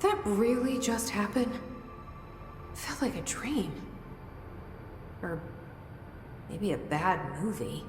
that really just happen? Felt like a dream. Or maybe a bad movie.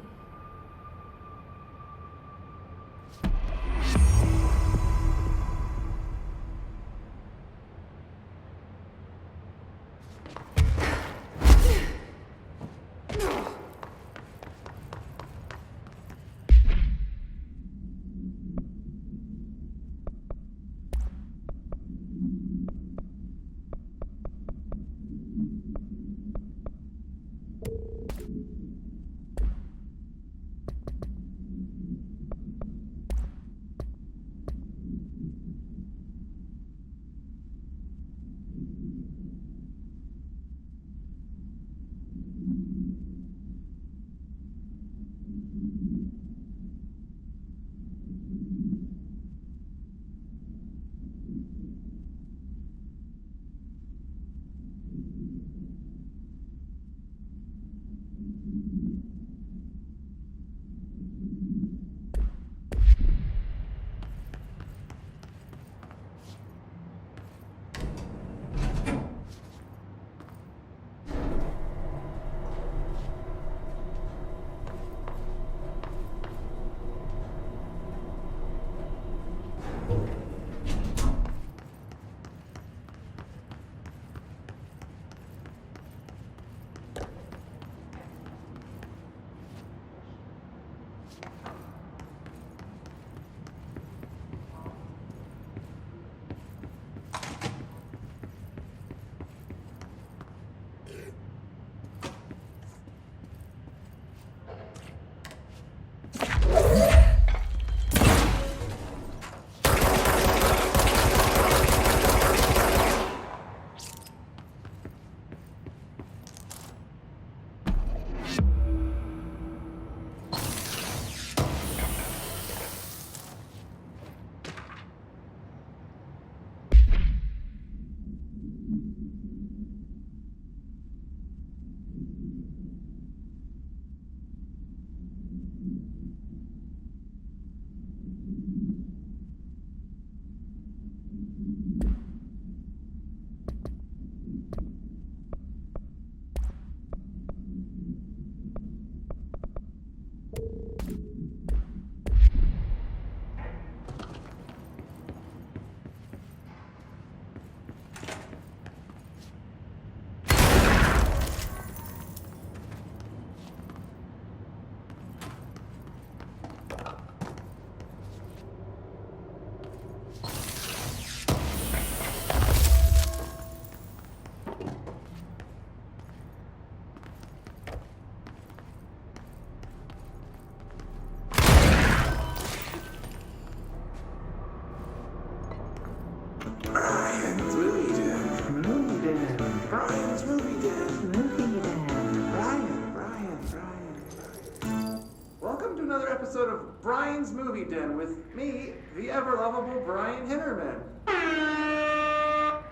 Episode of Brian's Movie Den with me, the ever-lovable Brian Hinnerman.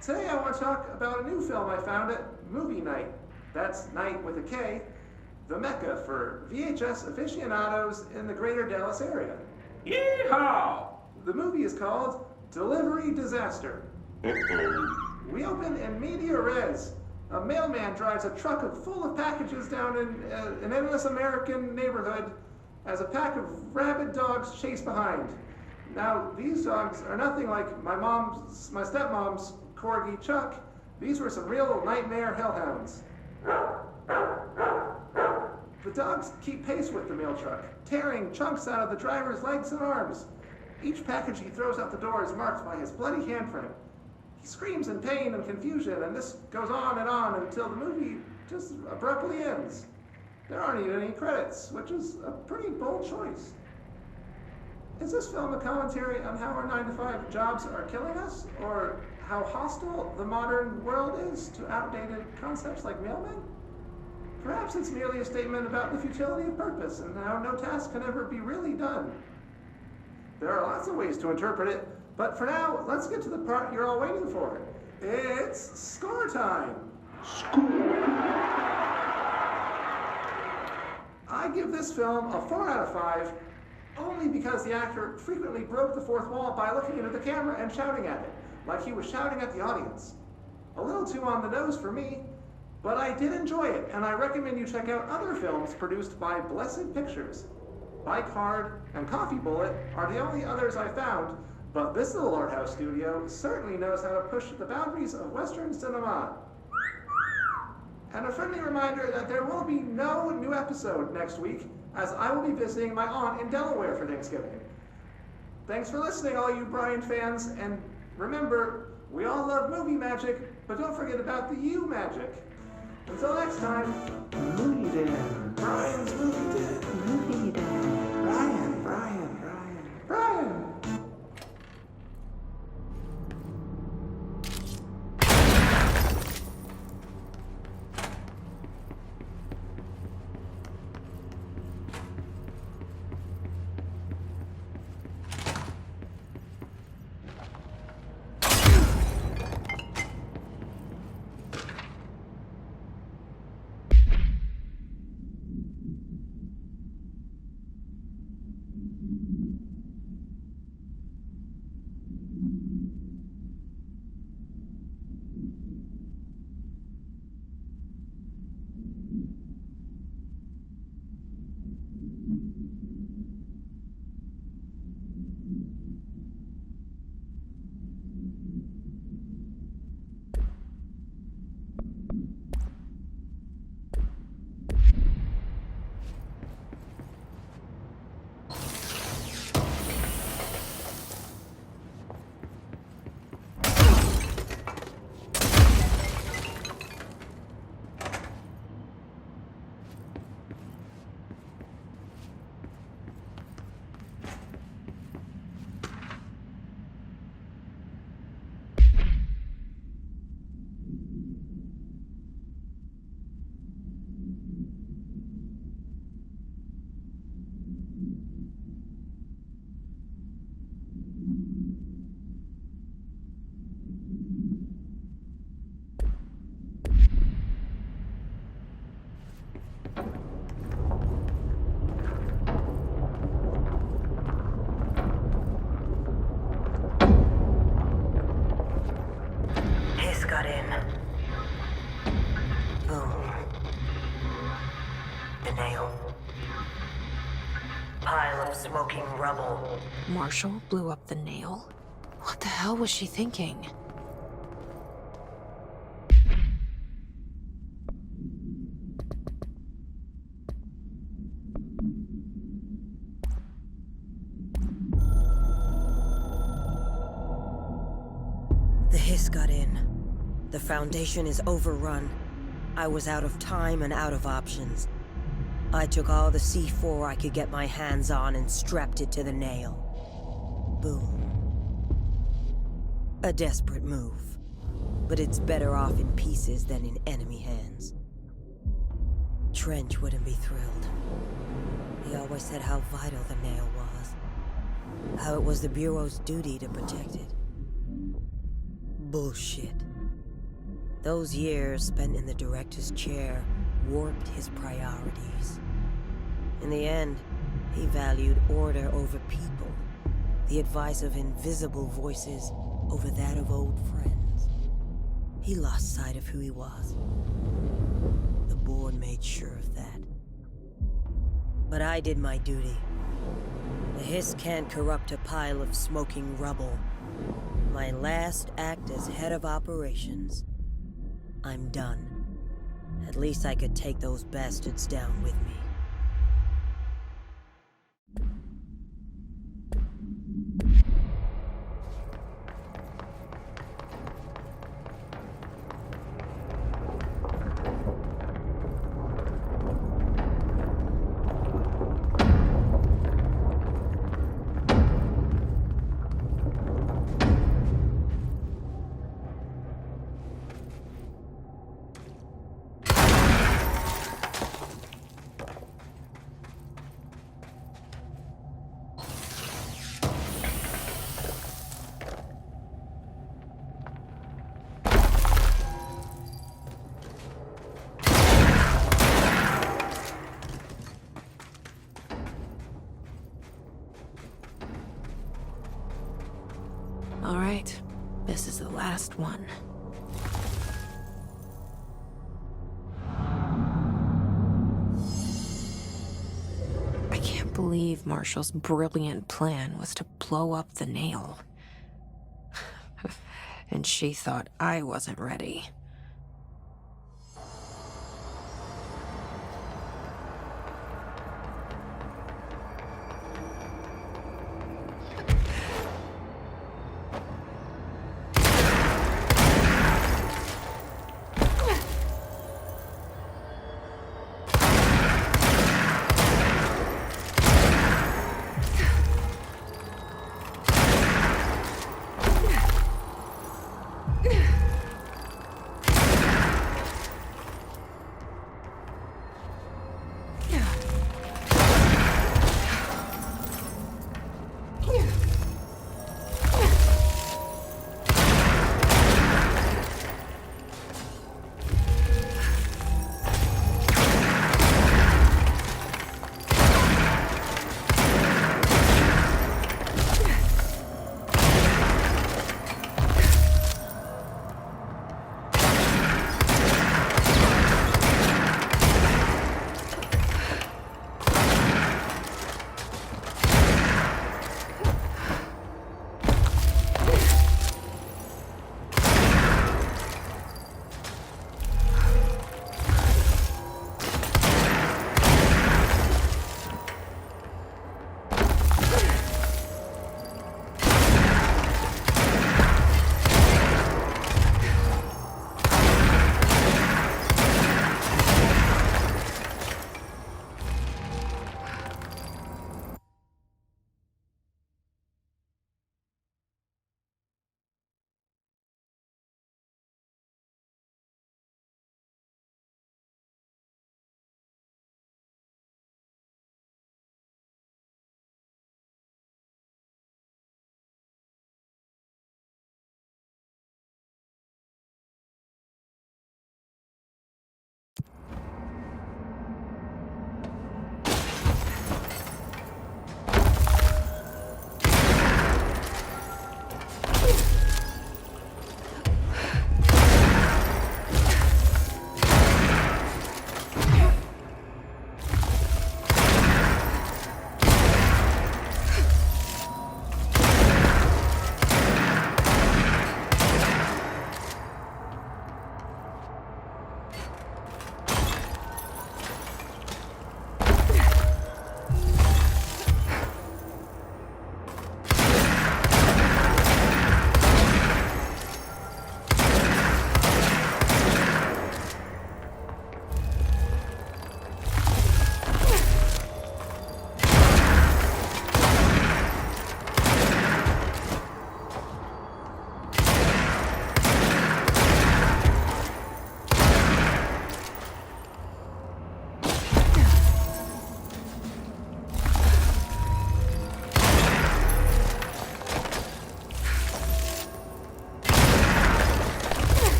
Today I want to talk about a new film I found at Movie Night. That's night with a K, the mecca for VHS aficionados in the greater Dallas area. Yeehaw! The movie is called Delivery Disaster. We open in media res. A mailman drives a truck full of packages down in an endless American neighborhood as a pack of rabid dogs chase behind. Now, these dogs are nothing like my stepmom's corgi Chuck. These were some real nightmare hellhounds. The dogs keep pace with the mail truck, tearing chunks out of the driver's legs and arms. Each package he throws out the door is marked by his bloody handprint. He screams in pain and confusion, and this goes on until the movie just abruptly ends. There aren't even any credits, which is a pretty bold choice. Is this film a commentary on how our 9-to-5 jobs are killing us, or how hostile the modern world is to outdated concepts like mailmen? Perhaps it's merely a statement about the futility of purpose and how no task can ever be really done. There are lots of ways to interpret it, but for now, let's get to the part you're all waiting for. It's score time. I give this film a 4 out of 5, only because the actor frequently broke the fourth wall by looking into the camera and shouting at it. like he was shouting at the audience. A little too on the nose for me, but I did enjoy it, and I recommend you check out other films produced by Blessed Pictures. Bike Hard and Coffee Bullet are the only others I found, but this little art house studio certainly knows how to push the boundaries of Western cinema. And a friendly reminder that there will be no new episode next week, as I will be visiting my aunt in Delaware for Thanksgiving. Thanks for listening, all you Brian fans, and remember, we all love movie magic, but don't forget about the you magic. Until next time, Movie Den. Brian's Movie Den. Movie Den. Brian. Smoking rubble. Marshall blew up the nail? What the hell was she thinking? The hiss got in. The Foundation is overrun. I was out of time and out of options. I took all the C4 I could get my hands on and strapped it to the nail. Boom. A desperate move. But it's better off in pieces than in enemy hands. Trench wouldn't be thrilled. He always said how vital the nail was. How it was the Bureau's duty to protect it. Bullshit. Those years spent in the director's chair warped his priorities. In the end, he valued order over people, the advice of invisible voices over that of old friends. He lost sight of who he was. The board made sure of that. But I did my duty. The hiss can't corrupt a pile of smoking rubble. My last act as head of operations. I'm done. At least I could take those bastards down with me. This is the last one. I can't believe Marshall's brilliant plan was to blow up the nail. And she thought I wasn't ready.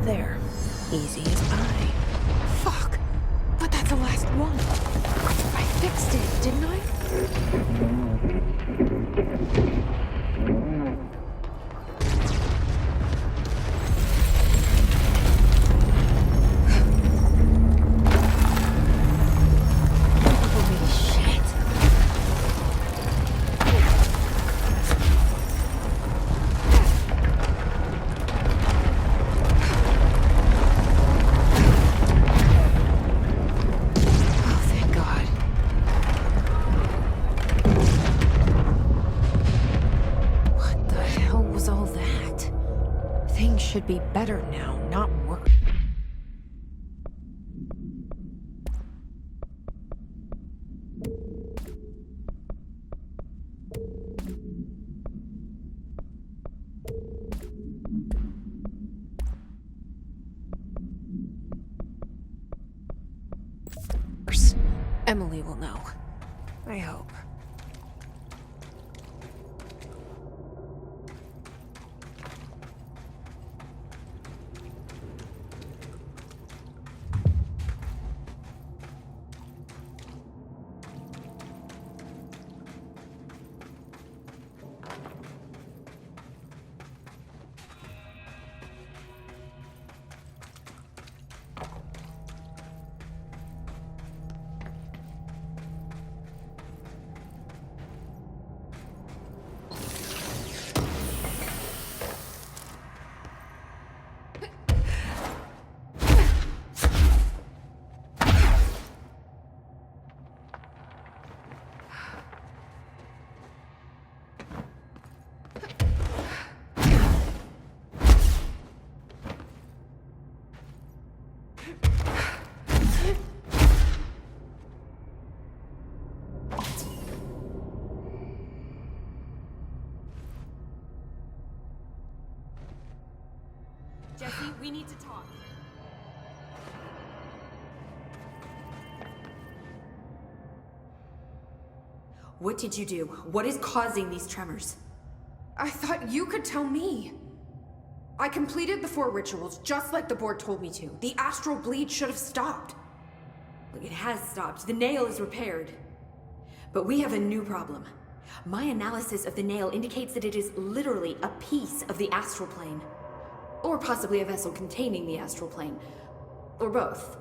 There. Easy as pie. Fuck! But that's the last one. I fixed it, didn't I? Holy shit. Oh, thank God. What the hell was all that? Things should be better now, not worse. Emily will know. I hope. Jesse, we need to talk. What did you do? What is causing these tremors? I thought you could tell me. I completed the 4 rituals just like the board told me to. The astral bleed should have stopped. Look, it has stopped. The nail is repaired. But we have a new problem. My analysis of the nail indicates that it is literally a piece of the astral plane. Or possibly a vessel containing the astral plane. Or both.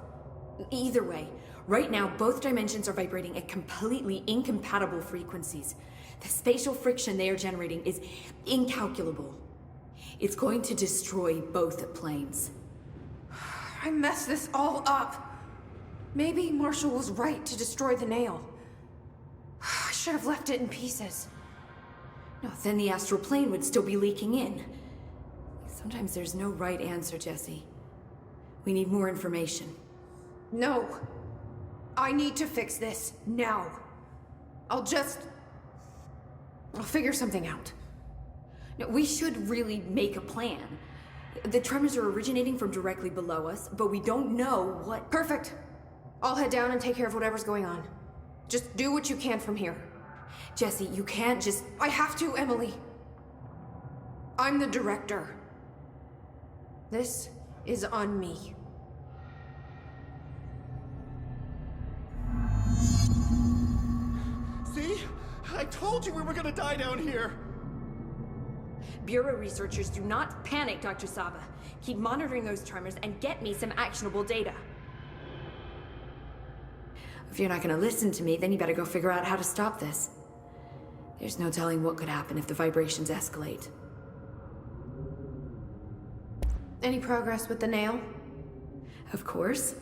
Either way, right now both dimensions are vibrating at completely incompatible frequencies. The spatial friction they are generating is incalculable. It's going to destroy both planes. I messed this all up. Maybe Marshall was right to destroy the nail. I should have left it in pieces. No, then the astral plane would still be leaking in. Sometimes there's no right answer, Jesse. We need more information. No. I need to fix this now. I'll figure something out. No, we should really make a plan. The tremors are originating from directly below us, but we don't know what... Perfect. I'll head down and take care of whatever's going on. Just do what you can from here. Jesse, you can't just... I have to, Emily. I'm the director. This is on me. See? I told you we were gonna die down here! Bureau researchers, do not panic, Dr. Saba. Keep monitoring those tremors and get me some actionable data. If you're not gonna listen to me, then you better go figure out how to stop this. There's no telling what could happen if the vibrations escalate. Any progress with the nail? Of course.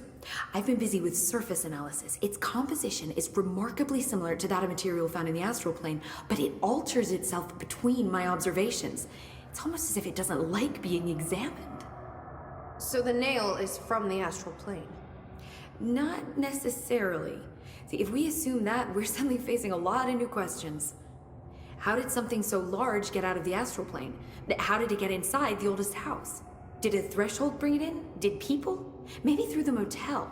I've been busy with surface analysis. Its composition is remarkably similar to that of material found in the astral plane, but it alters itself between my observations. It's almost as if it doesn't like being examined. So the nail is from the astral plane? Not necessarily. See, if we assume that, we're suddenly facing a lot of new questions. How did something so large get out of the astral plane? How did it get inside the oldest house? Did a threshold bring it in? Did people? Maybe through the motel.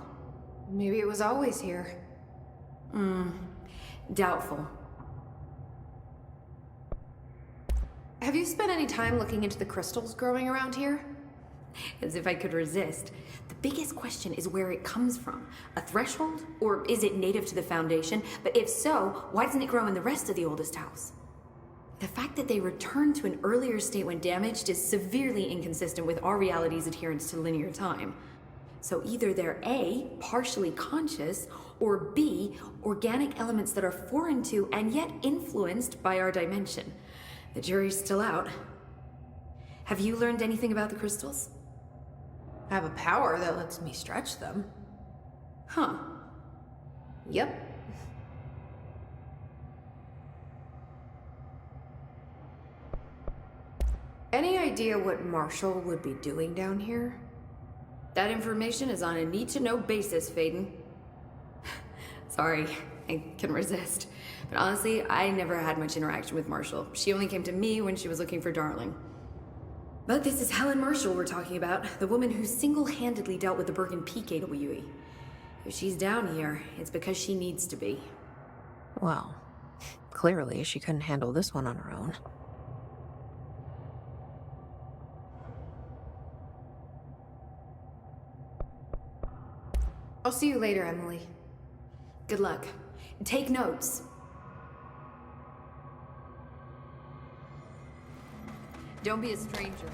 Maybe it was always here. Doubtful. Have you spent any time looking into the crystals growing around here? As if I could resist. The biggest question is where it comes from. A threshold? Or is it native to the Foundation? But if so, why doesn't it grow in the rest of the oldest house? The fact that they returned to an earlier state when damaged is severely inconsistent with our reality's adherence to linear time. So either they're A, partially conscious, or B, organic elements that are foreign to and yet influenced by our dimension. The jury's still out. Have you learned anything about the crystals? I have a power that lets me stretch them. Huh. Yep. Any idea what Marshall would be doing down here? That information is on a need-to-know basis, Faden. Sorry, I can resist. But honestly, I never had much interaction with Marshall. She only came to me when she was looking for Darling. But this is Helen Marshall we're talking about, the woman who single-handedly dealt with the Bergen Peak AWE. If she's down here, it's because she needs to be. Well, clearly she couldn't handle this one on her own. I'll see you later, Emily. Good luck. Take notes. Don't be a stranger.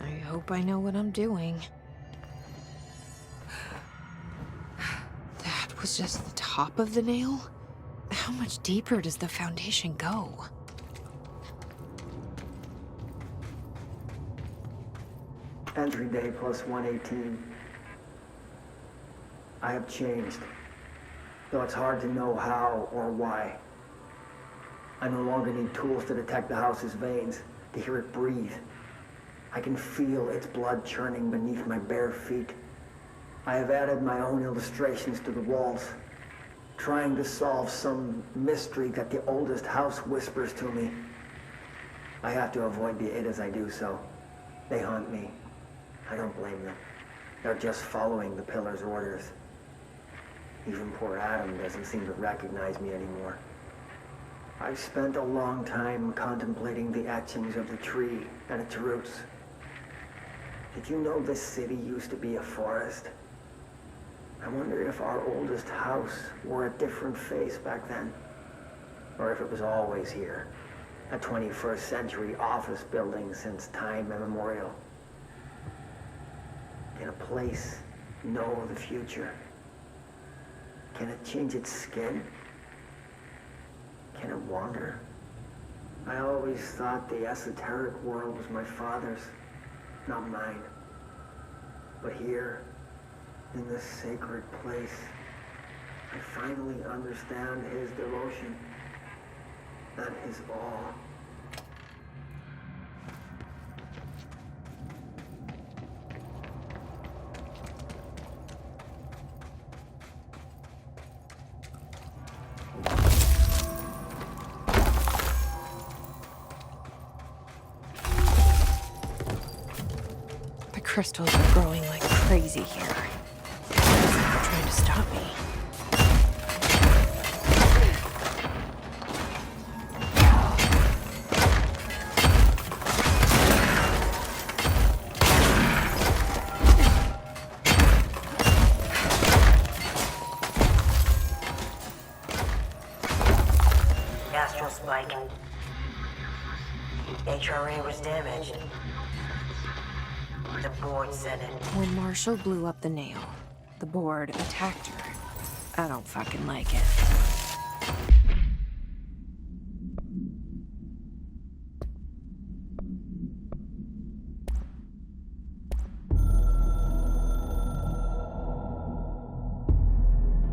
I hope I know what I'm doing. That was just the top of the nail? How much deeper does the foundation go? Entry day plus 118. I have changed, though it's hard to know how or why. I no longer need tools to detect the house's veins, to hear it breathe. I can feel its blood churning beneath my bare feet. I have added my own illustrations to the walls, trying to solve some mystery that the oldest house whispers to me. I have to avoid the it as I do so. They haunt me. I don't blame them. They're just following the pillar's orders. Even poor Adam doesn't seem to recognize me anymore. I've spent a long time contemplating the etchings of the tree and its roots. Did you know this city used to be a forest? I wonder if our oldest house wore a different face back then. Or if it was always here. A 21st century office building since time immemorial. Can a place know the future? Can it change its skin? Can it wander? I always thought the esoteric world was my father's, not mine. But here, in this sacred place, I finally understand his devotion and his awe. The crystals are growing like crazy here. They're trying to stop me. Astral spike. HRA was damaged. The board said it. When Marshall blew up the nail, the board attacked her. I don't fucking like it.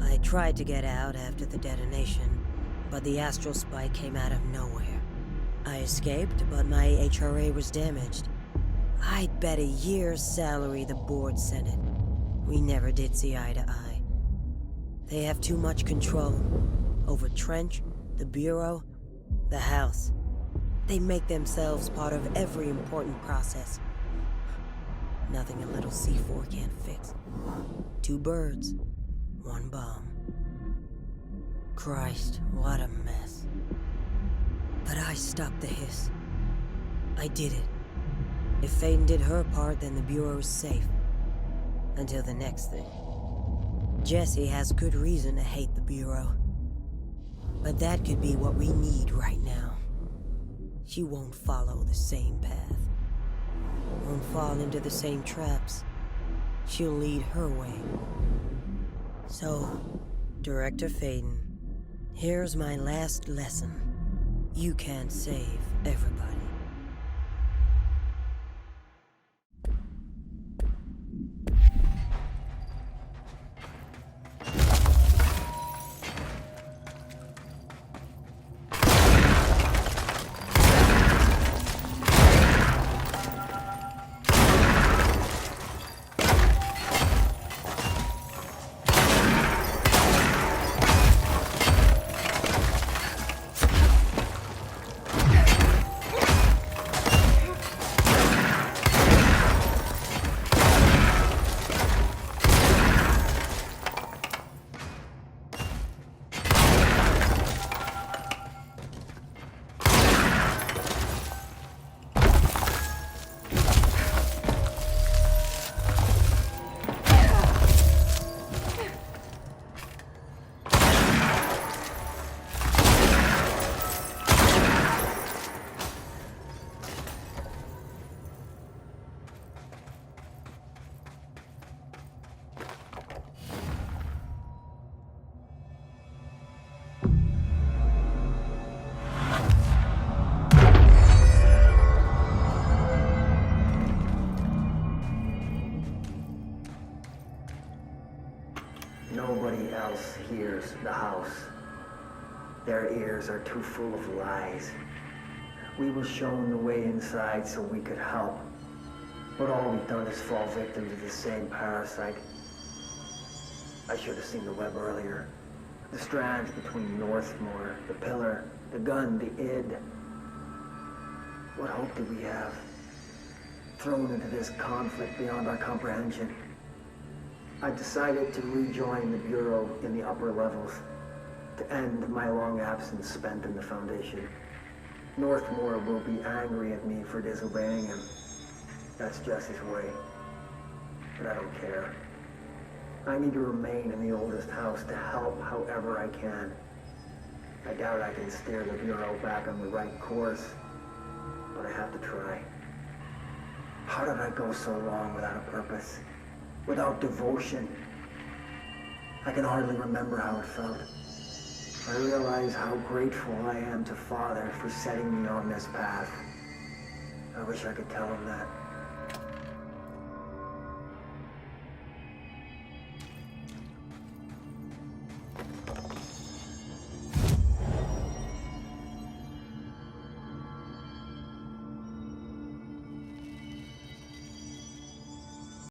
I tried to get out after the detonation, but the astral spike came out of nowhere. I escaped, but my HRA was damaged. I'd bet a year's salary the board sent it. We never did see eye to eye. They have too much control over Trench, the Bureau, the House. They make themselves part of every important process. Nothing a little C4 can't fix. 2 birds, 1 bomb. Christ, what a mess. But I stopped the hiss. I did it. If Faden did her part, then the Bureau's safe. Until the next thing. Jessie has good reason to hate the Bureau. But that could be what we need right now. She won't follow the same path. Won't fall into the same traps. She'll lead her way. So, Director Faden, here's my last lesson. You can't save everybody. Nobody else hears the house. Their ears are too full of lies. We were shown the way inside so we could help. But all we've done is fall victim to the same parasite. I should have seen the web earlier. The strands between Northmore, the pillar, the gun, the id. What hope did we have? Thrown into this conflict beyond our comprehension. I decided to rejoin the Bureau in the upper levels, to end my long absence spent in the Foundation. Northmore will be angry at me for disobeying him. That's just his way. But I don't care. I need to remain in the oldest house to help however I can. I doubt I can steer the Bureau back on the right course, but I have to try. How did I go so long without a purpose? Without devotion? I can hardly remember how it felt. I realize how grateful I am to Father for setting me on this path. I wish I could tell him that.